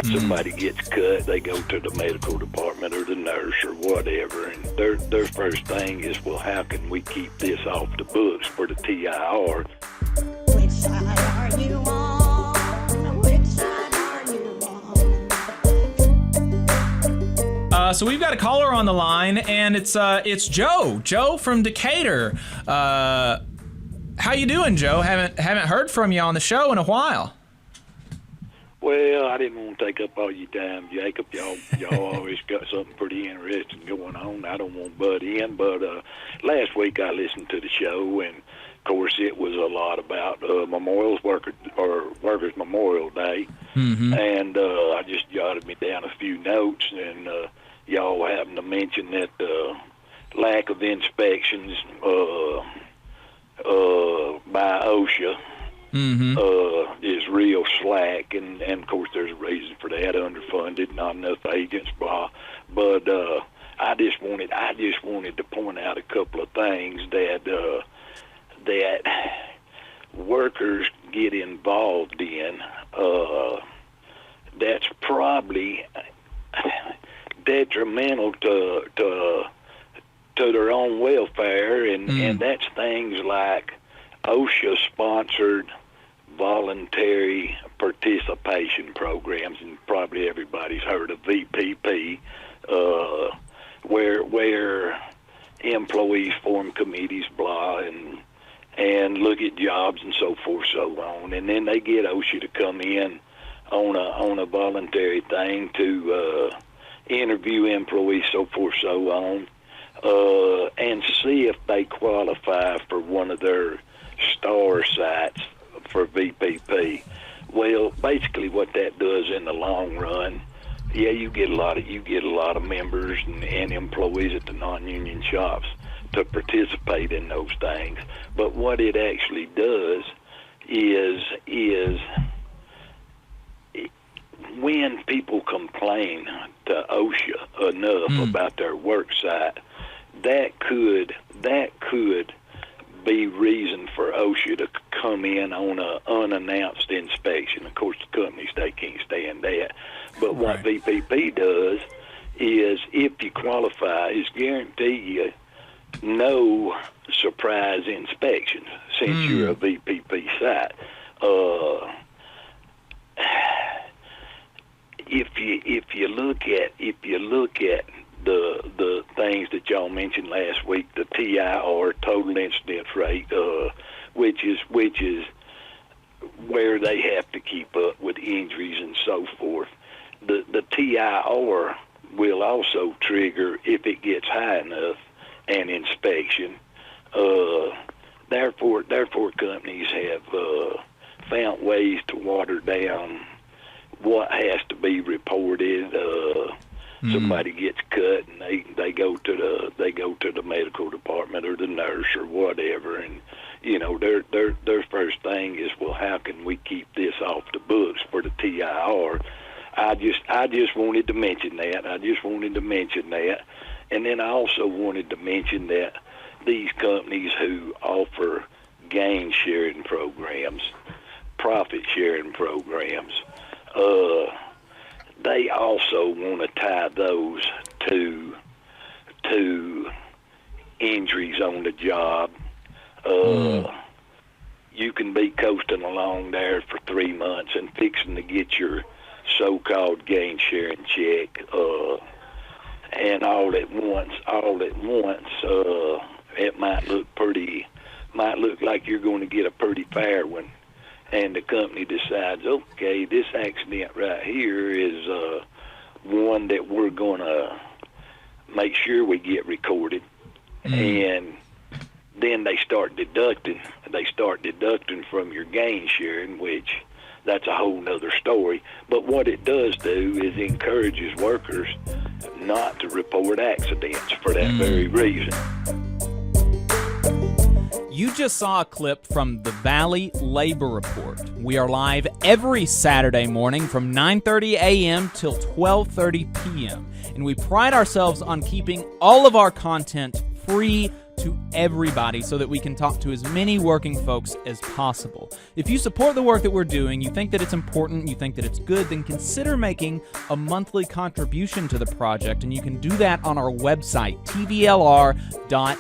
Somebody gets cut, they go to the medical department or the nurse or whatever, and their first thing is, well, how can we keep this off the books for the TIR? Which side are you on? Which side are you on? So we've got a caller on the line, and it's Joe from Decatur. How you doing, Joe? Haven't heard from you on the show in a while. Well, I didn't want to take up all your time, Jacob. Y'all always got something pretty interesting going on. I don't want to butt in, but last week I listened to the show, and of course it was a lot about Workers Memorial Day, and I just jotted me down a few notes, and y'all happened to mention that lack of inspections by OSHA is real slack, and of course there's a reason for that: underfunded, not enough agents, blah. But I just wanted to point out a couple of things that workers get involved in. That's probably detrimental to their own welfare, and that's things like OSHA-sponsored voluntary participation programs, and probably everybody's heard of VPP, where employees form committees, blah, and look at jobs and so forth, so on, and then they get OSHA to come in on a voluntary thing to interview employees, so forth, so on, and see if they qualify for one of their star sites for VPP. Well, basically what that does in the long run, yeah, you get a lot of members and employees at the non-union shops to participate in those things. But what it actually does is when people complain to OSHA enough about their work site, that could be reason for OSHA to come in on an unannounced inspection. Of course, the companies, they can't stand that. But what VPP does is, if you qualify, is guarantee you no surprise inspections since you're a VPP site. If you look at the things that y'all mentioned last week, the TIR, total incidence rate, which is where they have to keep up with injuries and so forth. The TIR will also trigger, if it gets high enough, an inspection. Therefore, companies have found ways to water down what has to be reported. Somebody gets cut, and they go to the medical department or the nurse or whatever, and you know their first thing is, well, how can we keep this off the books for the TIR? I just wanted to mention that. And then I also wanted to mention that these companies who offer gain sharing programs, profit sharing programs, they also want to tie those to injuries on the job. You can be coasting along there for 3 months and fixing to get your so-called gain sharing check, and all at once, it might look like you're going to get a pretty fair one. And the company decides, okay, this accident right here is one that we're going to make sure we get recorded. And then they start deducting from your gain sharing, which that's a whole nother story. But what it does do is encourages workers not to report accidents for that very reason. You just saw a clip from the Valley Labor Report. We are live every Saturday morning from 9:30 a.m. till 12:30 p.m. And we pride ourselves on keeping all of our content free to everybody so that we can talk to as many working folks as possible. If you support the work that we're doing, you think that it's important, you think that it's good, then consider making a monthly contribution to the project, and you can do that on our website, tvlr.fm.